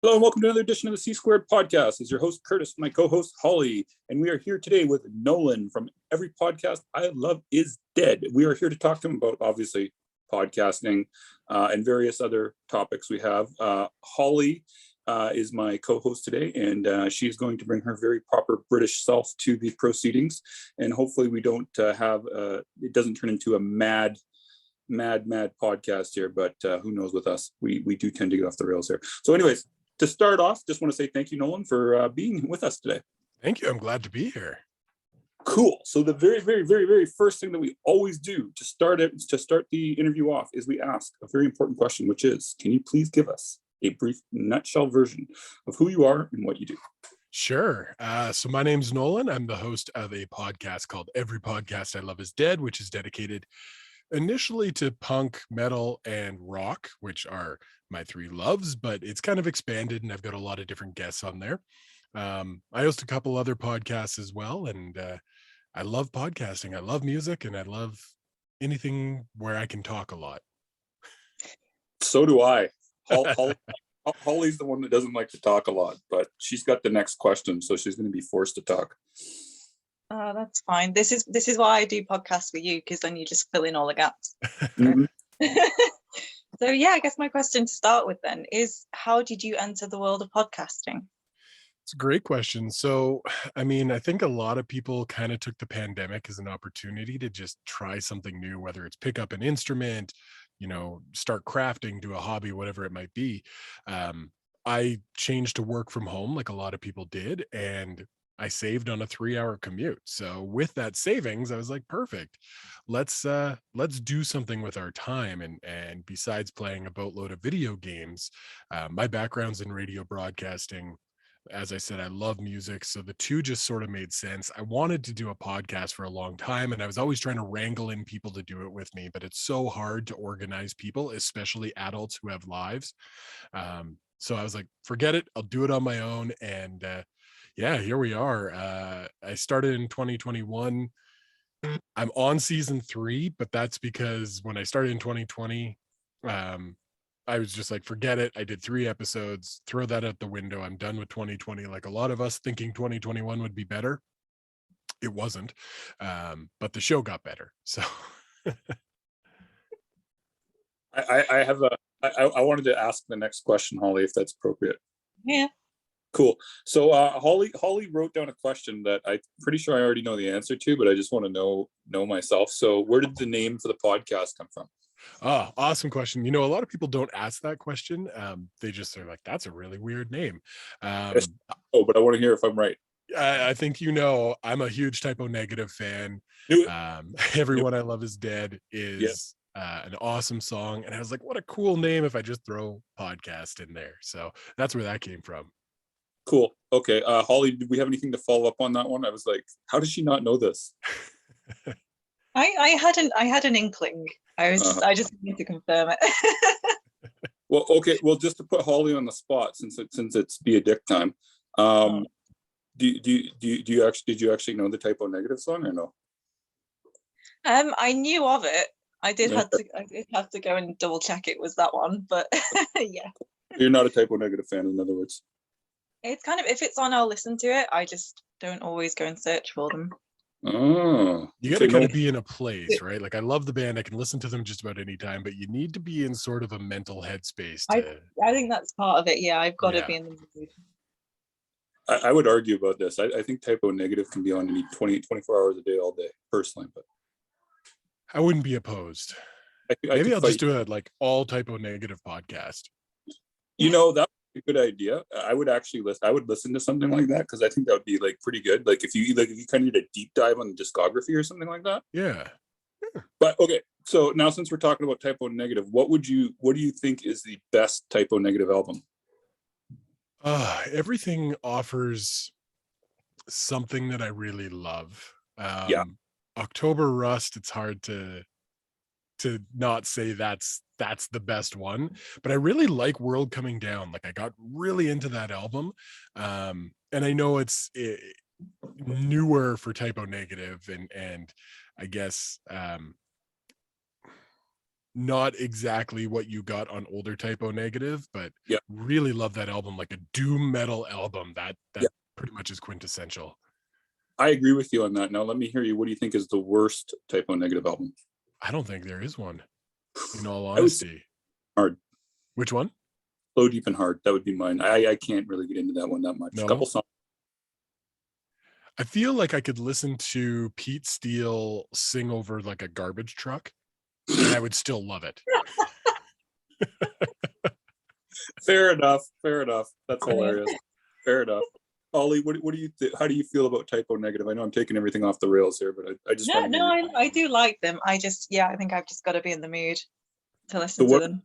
Hello and welcome to another edition of the C Squared podcast. This is your host Curtis, my co-host Holly, and we are here today with Nolan from Every Podcast I Love Is Dead. We are here to talk to him about obviously podcasting and various other topics we have. Holly is my co-host today, and she's going to bring her very proper British self to the proceedings, and hopefully we don't have it doesn't turn into a mad podcast here, but who knows with us, we do tend to get off the rails here. So anyways, to start off, just want to say thank you, Nolan, for being with us today. Thank you. I'm glad to be here. Cool. So the very first thing that we always do to start the interview off is we ask a very important question, which is, can you please give us a brief nutshell version of who you are and what you do? Sure. So my name's Nolan. I'm the host of a podcast called Every Podcast I Love Is Dead, which is dedicated initially to punk, metal, and rock, which are my three loves, but it's kind of expanded and I've got a lot of different guests on there. I host a couple other podcasts as well, and I love podcasting. I love music, and I love anything where I can talk a lot. So do I. Holly's the one that doesn't like to talk a lot, but she's got the next question, so she's going to be forced to talk. Oh, that's fine. This is why I do podcasts with you, because then you just fill in all the gaps. Mm-hmm. So yeah, I guess my question to start with then is, how did you enter the world of podcasting? It's a great question. So, I mean, I think a lot of people kind of took the pandemic as an opportunity to just try something new, whether it's pick up an instrument, start crafting, do a hobby, whatever it might be. I changed to work from home like a lot of people did, and I saved on a 3-hour commute. So with that savings, I was like, perfect. Let's do something with our time. And besides playing a boatload of video games, my background's in radio broadcasting. As I said, I love music. So the two just sort of made sense. I wanted to do a podcast for a long time, and I was always trying to wrangle in people to do it with me, but it's so hard to organize people, especially adults who have lives. So I was like, forget it. I'll do it on my own. And yeah, here we are. I started in 2021. I'm on season 3, but that's because when I started in 2020, I was just like, forget it. I did 3 episodes, throw that out the window. I'm done with 2020. Like a lot of us thinking 2021 would be better. It wasn't, but the show got better. So I wanted to ask the next question, Holly, if that's appropriate. Yeah. Cool. So Holly wrote down a question that I'm pretty sure I already know the answer to, but I just want to know myself. So where did the name for the podcast come from? Oh, awesome question. A lot of people don't ask that question. They just are like, that's a really weird name. But I want to hear if I'm right. I think I'm a huge Typo Negative fan. Everyone I Love Is Dead is an awesome song. And I was like, what a cool name if I just throw podcast in there. So that's where that came from. Cool. Okay. Holly, did we have anything to follow up on that one? I was like, how does she not know this? I had an inkling. I just need to confirm it. Well, okay. Well, just to put Holly on the spot, since it's be a dick time. Did you actually know the Typo Negative song or no? I knew of it. I did have to go and double check it was that one, but yeah. You're not a Typo Negative fan, in other words. It's kind of, if it's on, I'll listen to it. I just don't always go and search for them. Oh, you got to kind of be in a place, right? Like I love the band. I can listen to them just about any time, but you need to be in sort of a mental headspace. I think that's part of it. Yeah, I've got to be in the mood. I would argue about this. I think Typo Negative can be on me 24 hours a day, all day, personally. But I wouldn't be opposed. Maybe I'll just do a like all Typo Negative podcast. That would be a good idea. I would listen to something like that, because I think that would be like pretty good. Like if you kind of did a deep dive on the discography or something like that. Yeah. But okay, so now since we're talking about Typo Negative, what do you think is the best Typo Negative album? Everything offers something that I really love. October Rust, it's hard to not say that's the best one, but I really like World Coming Down. Like I got really into that album, and I know it's newer for Typo Negative, and I guess not exactly what you got on older Typo Negative, but Yeah. really love that album, like a doom metal album that Yeah. pretty much is quintessential. I agree with you on that. Now let me hear you. What do you think is the worst Typo Negative album? I don't think there is one, in all I would say honesty. Hard. Which one? Slow, Deep, and Hard. That would be mine. I can't really get into that one that much. No. A couple songs. I feel like I could listen to Pete Steele sing over like a garbage truck and I would still love it. Fair enough. Fair enough. That's hilarious. Fair enough. Ollie, what do you how do you feel about Typo Negative? I know I'm taking everything off the rails here, but I just I do like them. I think I've just got to be in the mood to listen to them.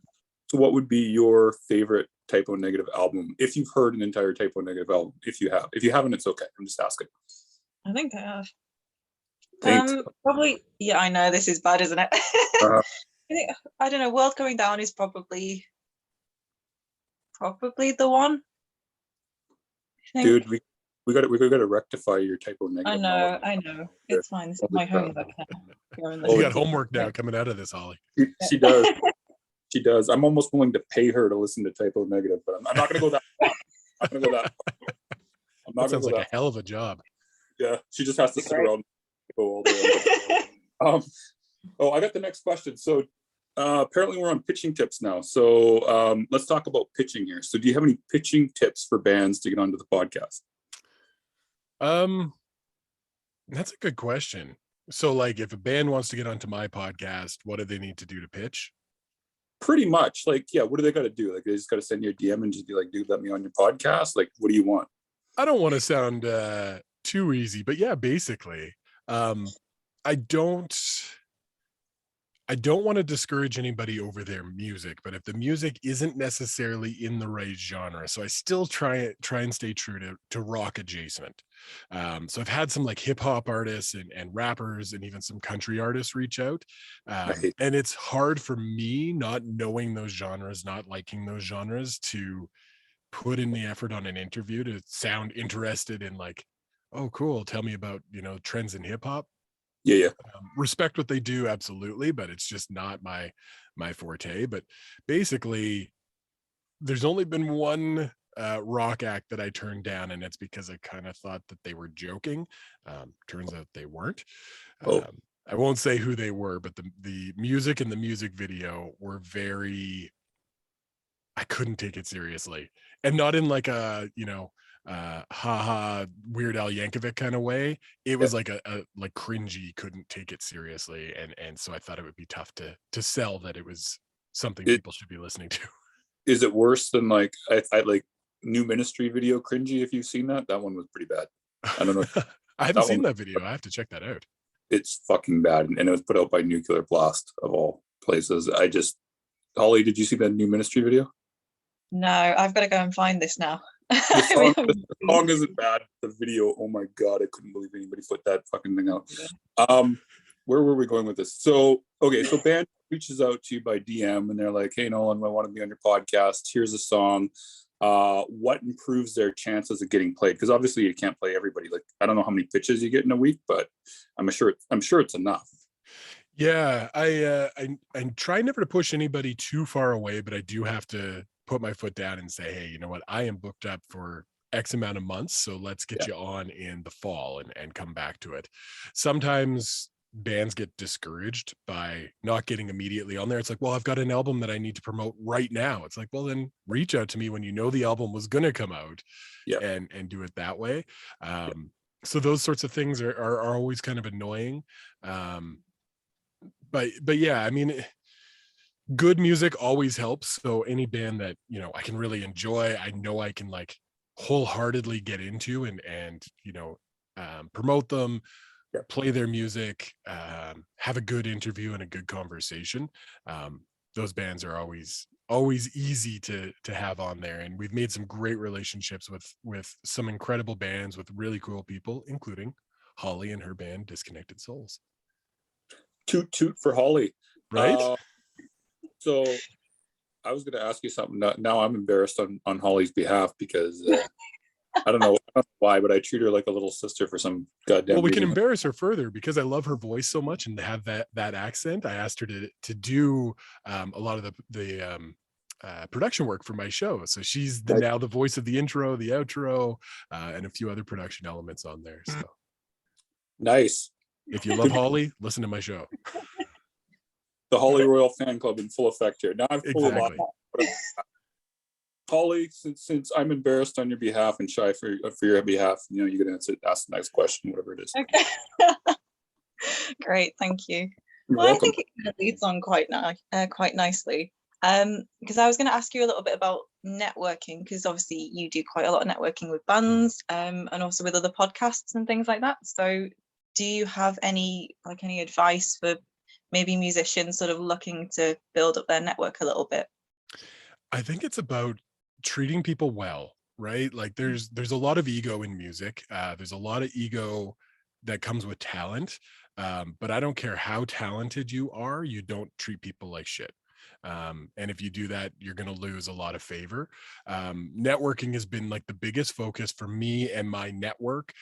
So what would be your favorite Typo Negative album if you've heard an entire Typo Negative album? If you haven't, it's okay. I'm just asking. I think I have. Thanks. Probably. Yeah, I know this is bad, isn't it? I don't know. World Going Down is probably the one. Dude, we got to rectify your Typo Negative. I know. It's fine. This is my homework now. You got homework now coming out of this, Holly. She does. She does. I'm almost willing to pay her to listen to Typo Negative, but I'm not going to go that far. I'm not going to go that far. That sounds like a hell of a job. Yeah, she just has to sit around and go all day. I got the next question. So apparently we're on pitching tips now. So let's talk about pitching here. So do you have any pitching tips for bands to get onto the podcast? That's a good question. So like if a band wants to get onto my podcast, what do they need to do to pitch? Pretty much. Like, yeah, what do they got to do? Like they just got to send you a DM and just be like, dude, let me on your podcast. Like, what do you want? I don't want to sound too easy, but yeah, basically. I don't want to discourage anybody over their music, but if the music isn't necessarily in the right genre, so I still try and stay true to rock adjacent. So I've had some like hip hop artists and rappers and even some country artists reach out. And it's hard for me, not knowing those genres, not liking those genres, to put in the effort on an interview to sound interested in like, oh, cool. Tell me about, trends in hip hop. Yeah. Respect what they do, absolutely, but it's just not my forte. But basically, there's only been one rock act that I turned down, and it's because I kind of thought that they were joking. Turns out they weren't. I won't say who they were, but the music and the music video were very. I couldn't take it seriously, and not in like a haha Weird Al Yankovic kind of way. It was like a like cringy, couldn't take it seriously, and so I thought it would be tough to sell that it was something people should be listening to. Is it worse than like I like New Ministry video cringy? If you've seen that one was pretty bad. I don't know. I haven't seen that video. I have to check that out. It's fucking bad, and it was put out by Nuclear Blast of all places. Holly, did you see that New Ministry video? No, I've got to go and find this now. The song isn't bad. The video, oh my god, I couldn't believe anybody put that fucking thing out. Where were we going with this? So band reaches out to you by DM and they're like, hey Nolan, I want to be on your podcast. Here's a song. What improves their chances of getting played? Because obviously you can't play everybody. Like I don't know how many pitches you get in a week, but I'm sure it's enough. Yeah, I try never to push anybody too far away, but I do have to put my foot down and say, hey, you know what? I am booked up for X amount of months, so let's get you on in the fall and come back to it. Sometimes bands get discouraged by not getting immediately on there. It's like, well, I've got an album that I need to promote right now. It's like, well, then reach out to me when you know the album was going to come out and do it that way. So those sorts of things are always kind of annoying. But yeah, I mean, good music always helps. So any band that, I can really enjoy, I know I can like wholeheartedly get into and promote them, play their music, have a good interview and a good conversation. Those bands are always easy to have on there. And we've made some great relationships with some incredible bands with really cool people, including Holly and her band Disconnected Souls. Toot for Holly. Right? So I was going to ask you something. Now I'm embarrassed on Holly's behalf because I don't know why, but I treat her like a little sister for some goddamn Well, we can reason. embarrass her further because I love her voice so much and to have that accent. I asked her to do a lot of the production work for my show. So she's now the voice of the intro, the outro, and a few other production elements on there. So Nice. if you love Holly, listen to my show. The Holly Royal fan club in full effect here. Now I've pulled Exactly. Holly, since I'm embarrassed on your behalf and shy for your behalf, you know, you're gonna ask the next question, whatever it is. Okay. Great, thank you. You're Well, I welcome. think it kind of leads on quite nicely. Because I was going to ask you a little bit about networking, because obviously you do quite a lot of networking with bands, and also with other podcasts and things like that. So, do you have any advice for maybe musicians sort of looking to build up their network a little bit? I think it's about treating people well, right? Like there's a lot of ego in music. There's a lot of ego that comes with talent. But I don't care how talented you are, you don't treat people like shit. And if you do that, you're going to lose a lot of favor. Networking has been like the biggest focus for me and my network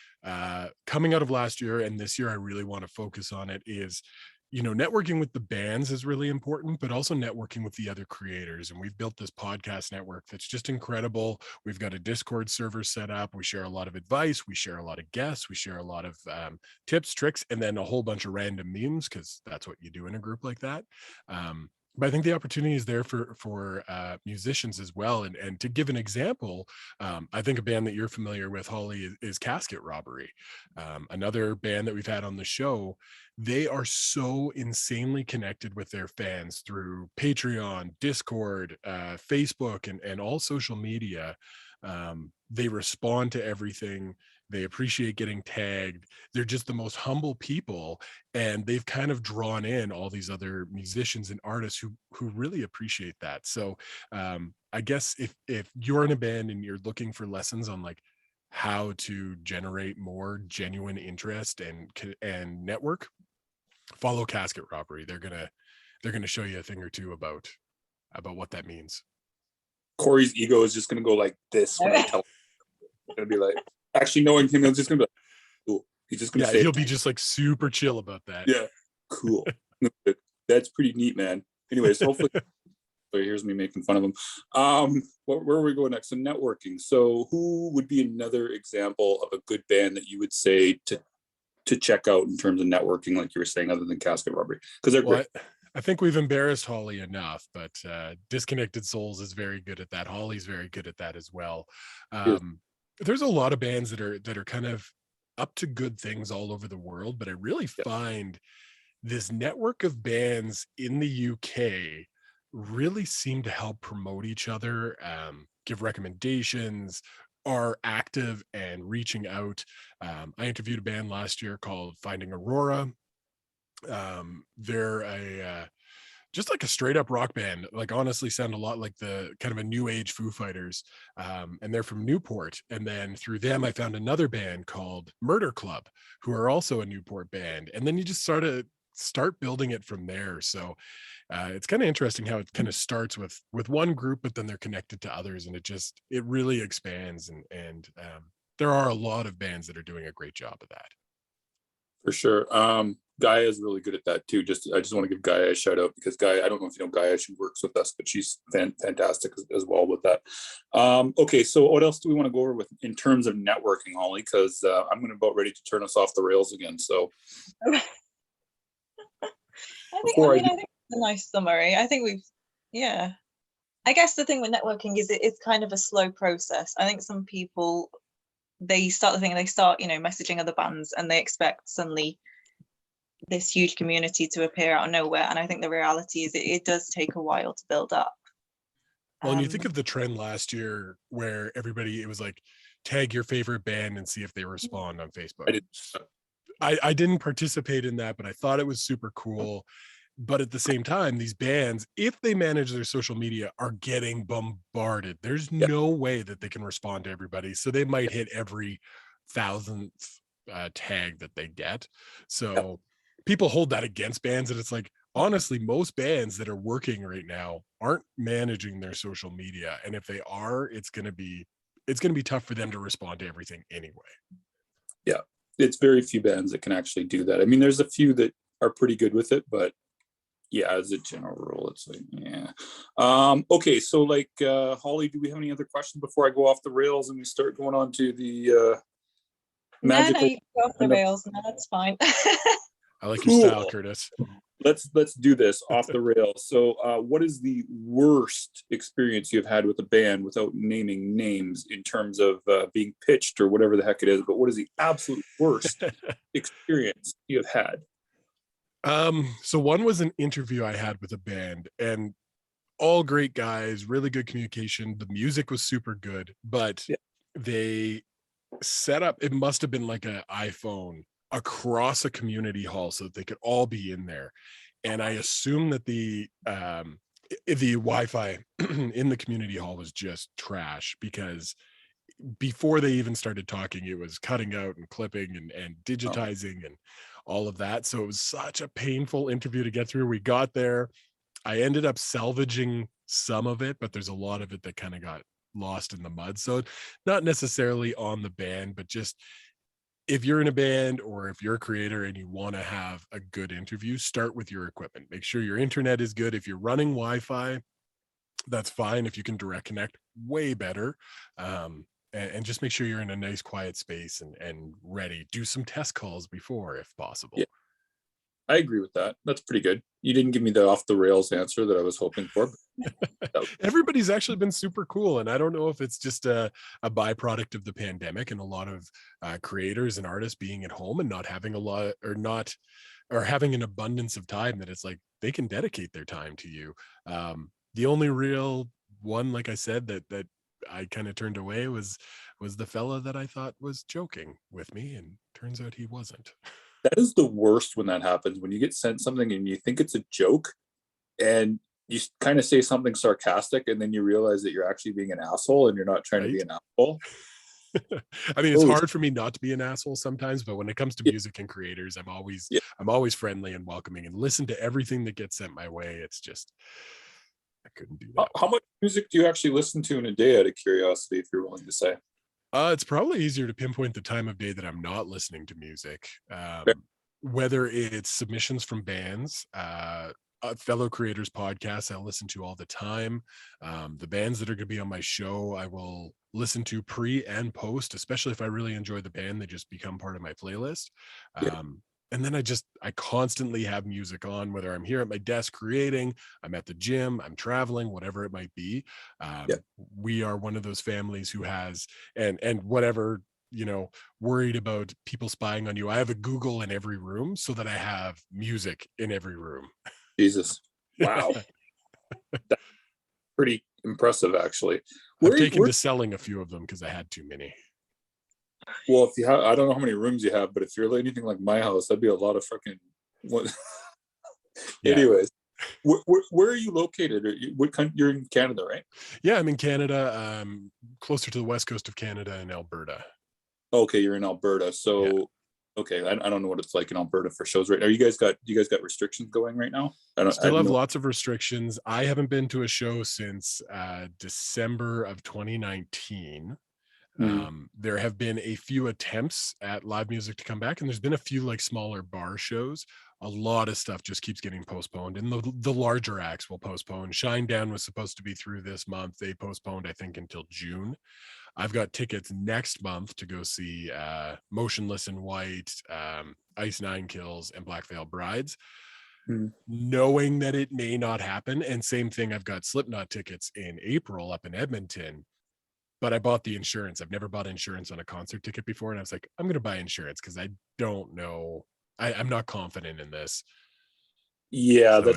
coming out of last year. And this year, I really want to focus on it is, you know, networking with the bands is really important, but also networking with the other creators. And we've built this podcast network that's just incredible. We've got a Discord server set up. We share a lot of advice. We share a lot of guests. We share a lot of tips, tricks, and then a whole bunch of random memes, because that's what you do in a group like that. But I think the opportunity is there for musicians as well. And to give an example, I think a band that you're familiar with, Holly, is Casket Robbery. Another band that we've had on the show. They are so insanely connected with their fans through Patreon, Discord, Facebook, and all social media. They respond to everything. They appreciate getting tagged. They're just the most humble people, and they've kind of drawn in all these other musicians and artists who really appreciate that. So I guess if you're in a band and you're looking for lessons on like how to generate more genuine interest and network, follow Casket Robbery. They're gonna show you a thing or two about what that means. Corey's ego is just gonna go like this when I tell him. It's gonna be like, actually knowing him, I'm just gonna be like, cool. He's just gonna say, he'll be just like super chill about that. yeah, cool. That's pretty neat, man. Anyways, hopefully. So here's me making fun of him. Where are we going next? So networking. So who would be another example of a good band that you would say to check out in terms of networking, like you were saying, other than Casket Robbery? Because they're great. I think we've embarrassed Holly enough, but Disconnected Souls is very good at that. Holly's very good at that as well. There's a lot of bands that are kind of up to good things all over the world, but I really find this network of bands in the UK really seem to help promote each other, give recommendations, are active and reaching out. I interviewed a band last year called Finding Aurora. They're just like a straight up rock band, like honestly sound a lot like the kind of a new age Foo Fighters. And they're from Newport. And then through them, I found another band called Murder Club, who are also a Newport band. And then you just start building it from there. So it's kind of interesting how it kind of starts with one group, but then they're connected to others, and it really expands. And there are a lot of bands that are doing a great job of that. For sure. Gaia is really good at that too. I just want to give Gaia a shout out, because Gaia, I don't know if you know Gaia, she works with us, but she's fantastic as well with that. Okay, so what else do we want to go over with in terms of networking, Holly? Because I'm about ready to turn us off the rails again. So I think it's a nice summary. I think I guess the thing with networking is it's kind of a slow process. I think some people, they start messaging other bands, and they expect suddenly this huge community to appear out of nowhere. And I think the reality is it does take a while to build up. Well, and you think of the trend last year where it was like, tag your favorite band and see if they respond on Facebook. I didn't participate in that, but I thought it was super cool. But at the same time, these bands, if they manage their social media, are getting bombarded. There's no way that they can respond to everybody. So they might hit every 1,000th tag that they get. So people hold that against bands. And it's like, honestly, most bands that are working right now aren't managing their social media. And if they are, it's going to be it's going to be tough for them to respond to everything anyway. Yeah, it's very few bands that can actually do that. I mean, there's a few that are pretty good with it, but yeah, as a general rule, it's like, yeah. Okay, so like, Holly, do we have any other questions before I go off the rails and we start going on to the magical? No, you can go off the rails. No, that's fine. I like your style, Curtis. Let's do this off the rails. So what is the worst experience you've had with a band, without naming names, in terms of being pitched or whatever the heck it is, but what is the absolute worst experience you have had? So one was an interview I had with a band, and all great guys, really good communication. The music was super good, but they set up, it must have been like an iPhone across a community hall so that they could all be in there. And I assume that the Wi-Fi in the community hall was just trash, because before they even started talking, it was cutting out and clipping and digitizing and all of that. So it was such a painful interview to get through. We got there. I ended up salvaging some of it, but there's a lot of it that kind of got lost in the mud. So not necessarily on the band, but just if you're in a band or if you're a creator and you want to have a good interview, start with your equipment. Make sure your internet is good. If you're running Wi-Fi, that's fine. If you can direct connect, way better. And just make sure you're in a nice quiet space and ready. Do some test calls before, if possible. Yeah, I agree with that. That's pretty good. You didn't give me the off the rails answer that I was hoping for. Everybody's actually been super cool, and I don't know if it's just a byproduct of the pandemic and a lot of creators and artists being at home and not having a lot, or having an abundance of time, that it's like they can dedicate their time to you. The only real one, like I said, that I kind of turned away was the fella that I thought was joking with me, and turns out he wasn't. That is the worst when that happens, when you get sent something and you think it's a joke and you kind of say something sarcastic and then you realize that you're actually being an asshole and you're not trying to be an asshole. I mean, it's hard for me not to be an asshole sometimes, but when it comes to music and creators, I'm always friendly and welcoming and listen to everything that gets sent my way. It's just, I couldn't do that. How much music do you actually listen to in a day, out of curiosity, if you're willing to say? It's probably easier to pinpoint the time of day that I'm not listening to music. Whether it's submissions from bands, fellow creators podcasts I listen to all the time. The bands that are going to be on my show, I will listen to pre and post, especially if I really enjoy the band. They just become part of my playlist. And then I constantly have music on, whether I'm here at my desk creating, I'm at the gym, I'm traveling, whatever it might be. We are one of those families who has, and whatever, worried about people spying on you. I have a Google in every room so that I have music in every room. Jesus. Wow. That's pretty impressive, actually. I've taken to selling a few of them because I had too many. Well, if you have, I don't know how many rooms you have, but if you're anything like my house, that'd be a lot of fucking. Anyways, where are you located? What country? You're in Canada, right? Yeah, I'm in Canada, closer to the west coast of Canada in Alberta. Okay, you're in Alberta. So, okay, I don't know what it's like in Alberta for shows right now. Do you guys got restrictions going right now? I have lots of restrictions. I haven't been to a show since December of 2019. There have been a few attempts at live music to come back, and there's been a few like smaller bar shows. A lot of stuff just keeps getting postponed, and the larger acts will postpone. Shinedown was supposed to be through this month. They postponed, I think, until June. I've got tickets next month to go see Motionless in White, Ice Nine Kills, and Black Veil Brides, knowing that it may not happen. And same thing, I've got Slipknot tickets in April up in Edmonton. But I bought the insurance. I've never bought insurance on a concert ticket before. And I was like, I'm going to buy insurance because I don't know. I'm not confident in this. Yeah, so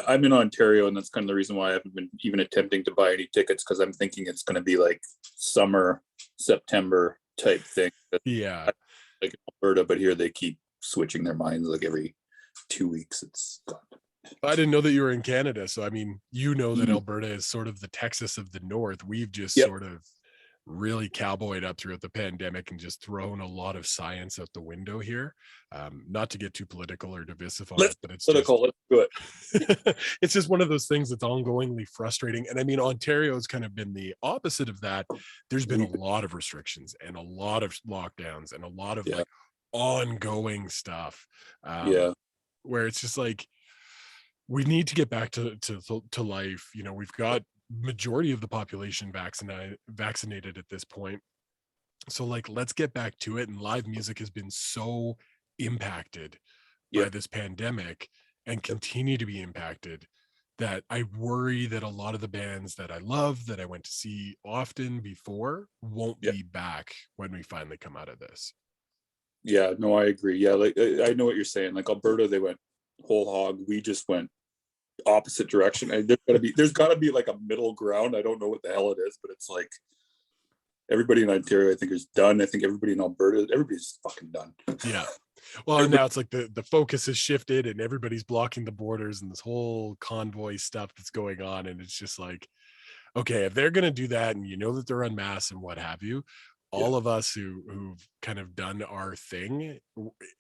I'm in Ontario, and that's kind of the reason why I haven't been even attempting to buy any tickets, because I'm thinking it's going to be like summer, September type thing. Yeah. Like Alberta, but here they keep switching their minds like every 2 weeks. It's gone. I didn't know that you were in Canada. So, I mean, that Alberta is sort of the Texas of the North. We've just sort of really cowboyed up throughout the pandemic and just thrown a lot of science out the window here. Not to get too political or divisive on it, but it's let's do it. it's just one of those things that's ongoingly frustrating. And I mean, Ontario's kind of been the opposite of that. There's been a lot of restrictions and a lot of lockdowns and a lot of like ongoing stuff. Where it's just like, we need to get back to life. You know, we've got majority of the population vaccinated at this point. So like, let's get back to it. And live music has been so impacted by this pandemic and continue to be impacted that I worry that a lot of the bands that I love, that I went to see often before, won't be back when we finally come out of this. Yeah, no, I agree. Yeah, like I know what you're saying. Like Alberta, they went whole hog. We just went opposite direction. And there's gotta be like a middle ground. I don't know what the hell it is, but it's like everybody in Ontario, I think, is done. I think everybody in Alberta, everybody's fucking done. Yeah. Well, now it's like the focus has shifted and everybody's blocking the borders and this whole convoy stuff that's going on. And it's just like, okay, if they're going to do that and you know that they're unmasked and what have you, all of us who've kind of done our thing,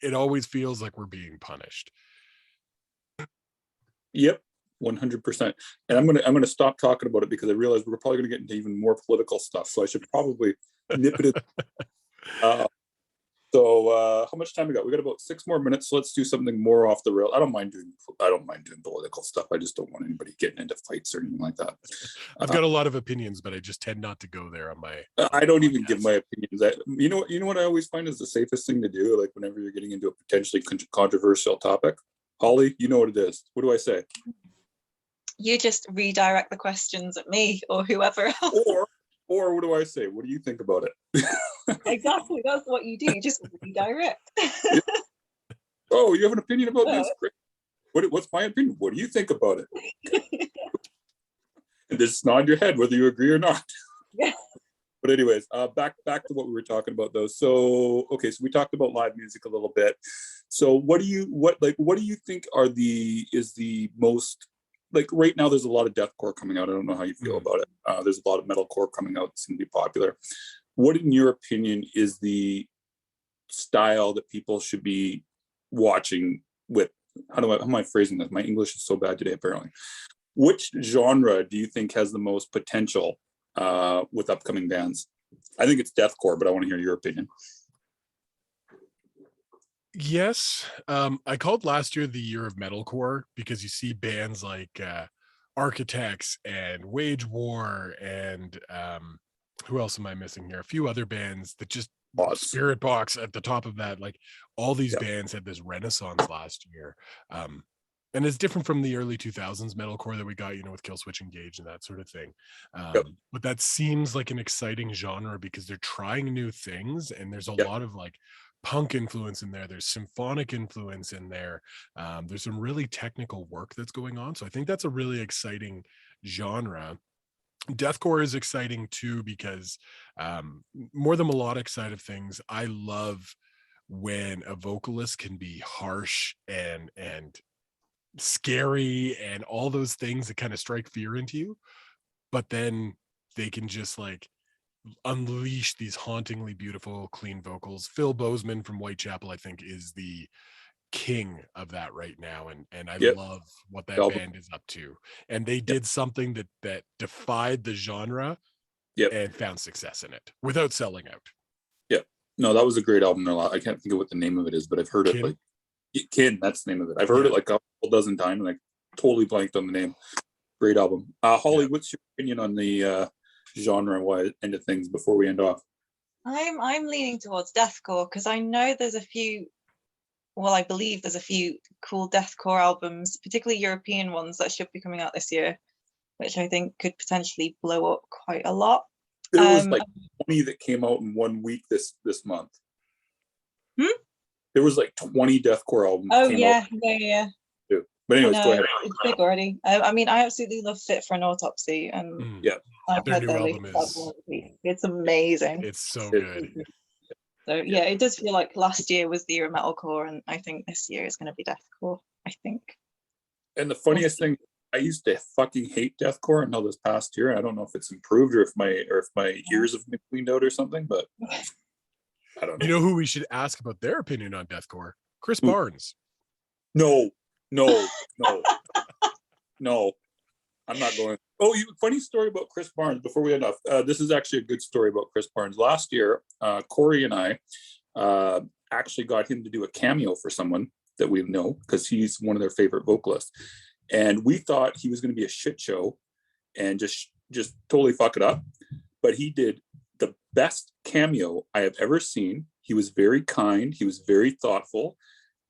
it always feels like we're being punished. Yep, 100%. And I'm gonna stop talking about it because I realize we're probably gonna get into even more political stuff. So I should probably nip it in. So how much time we got? We got about 6 more minutes. So let's do something more off the rail. I don't mind doing political stuff. I just don't want anybody getting into fights or anything like that. I've got a lot of opinions, but I just tend not to go there on my. I don't even give my opinions. You know what I always find is the safest thing to do. Like whenever you're getting into a potentially controversial topic, Holly, you know what it is. What do I say? You just redirect the questions at me or whoever else. Or what do I say? What do you think about it? Exactly, that's what you do. You just redirect. Oh, you have an opinion about this? Great. What's my opinion? What do you think about it? And just nod your head whether you agree or not. Yeah. But anyways, back to what we were talking about though. So so we talked about live music a little bit. So what do you think is the most, like right now there's a lot of deathcore coming out. I don't know how you feel about it. There's a lot of metalcore coming out that's going to be popular. What in your opinion is the style that people should be watching with? How am I phrasing this? My English is so bad today apparently. Which genre do you think has the most potential with upcoming bands? I think it's deathcore, but I want to hear your opinion. Yes. I called last year the year of metalcore because you see bands like Architects and Wage War and who else am I missing here? A few other bands that just Spirit Box at the top of that. Like all these bands had this renaissance last year. And it's different from the early 2000s metalcore that we got, with Killswitch Engage and that sort of thing. But that seems like an exciting genre because they're trying new things and there's a lot of like punk influence in there. There's symphonic influence in there. There's some really technical work that's going on. So I think that's a really exciting genre. Deathcore is exciting too because more the melodic side of things, I love when a vocalist can be harsh and scary and all those things that kind of strike fear into you, but then they can just like unleash these hauntingly beautiful clean vocals. Phil Bozeman from Whitechapel I think is the king of that right now, and I love what that band is up to, and they did something that defied the genre and found success in it without selling out. No, that was a great album. I can't think of what the name of it is, but I've heard it. Like Kin, that's the name of it. I've heard it like a couple dozen times and I totally blanked on the name. Great album. Holly, what's your opinion on the genre end of things before we end off? I'm leaning towards deathcore because I know there's a few, well, I believe there's a few cool deathcore albums, particularly European ones that should be coming out this year, which I think could potentially blow up quite a lot. There was like 20 that came out in 1 week this month. There was like 20 deathcore albums. Oh yeah, yeah. But anyways, go ahead. It's big already. I mean, I absolutely love Fit for an Autopsy, and I've their heard new their album latest album. It's amazing. It's so good. So yeah, it does feel like last year was the year of metalcore, and I think this year is going to be deathcore. I think. And the funniest thing I used to fucking hate deathcore until this past year. I don't know if it's improved or if my ears have been cleaned out or something, but I don't know. You know who we should ask about their opinion on deathcore? Chris Who? Barnes. No. I'm not going. Oh, funny story about Chris Barnes before we end off. This is actually a good story about Chris Barnes. Last year, Corey and I actually got him to do a cameo for someone that we know because he's one of their favorite vocalists. And we thought he was going to be a shit show and just totally fuck it up. But he did the best cameo I have ever seen. He was very kind. He was very thoughtful.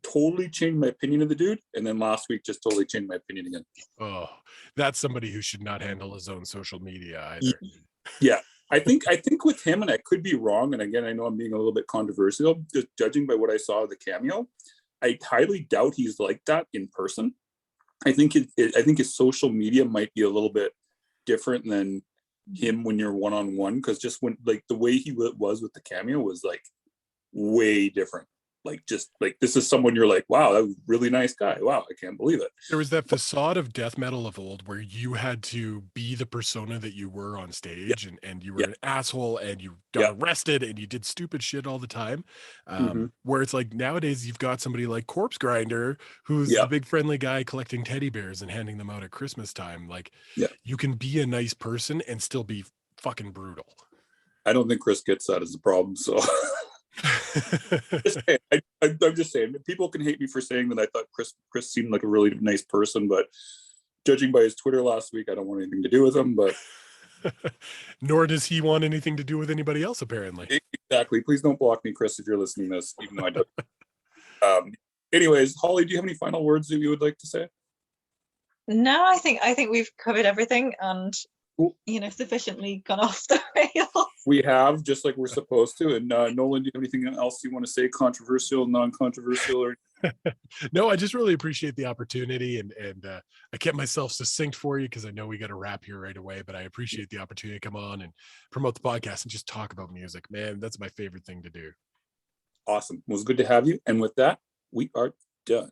Totally changed my opinion of the dude. And then last week just totally changed my opinion again. Oh, that's somebody who should not handle his own social media either. Yeah. I think with him, and I could be wrong, and again, I know I'm being a little bit controversial, just judging by what I saw of the cameo, I highly doubt he's like that in person. I think his social media might be a little bit different than him when you're one-on-one, because just when like the way he was with the cameo was like way different. Like just like this is someone you're like, wow, that was a really nice guy. Wow, I can't believe it. There was that facade of death metal of old where you had to be the persona that you were on stage, and you were an asshole and you got arrested and you did stupid shit all the time. Where it's like nowadays you've got somebody like Corpse Grinder who's the big friendly guy collecting teddy bears and handing them out at Christmas time. Like you can be a nice person and still be fucking brutal. I don't think Chris gets that as a problem, so I'm just saying, people can hate me for saying that I thought Chris seemed like a really nice person, but judging by his Twitter last week, I don't want anything to do with him. But nor does he want anything to do with anybody else, apparently. Exactly. Please don't block me, Chris, if you're listening to this, even though I don't. Anyways, Holly, do you have any final words that you would like to say? No, I think we've covered everything and sufficiently gone off the rails. We have, just like we're supposed to. And Nolan, do you have anything else you want to say? Controversial, non-controversial, or No, I just really appreciate the opportunity, and I kept myself succinct for you because I know we got to wrap here right away. But I appreciate the opportunity to come on and promote the podcast and just talk about music. Man, that's my favorite thing to do. Awesome. Well, it was good to have you. And with that, we are done.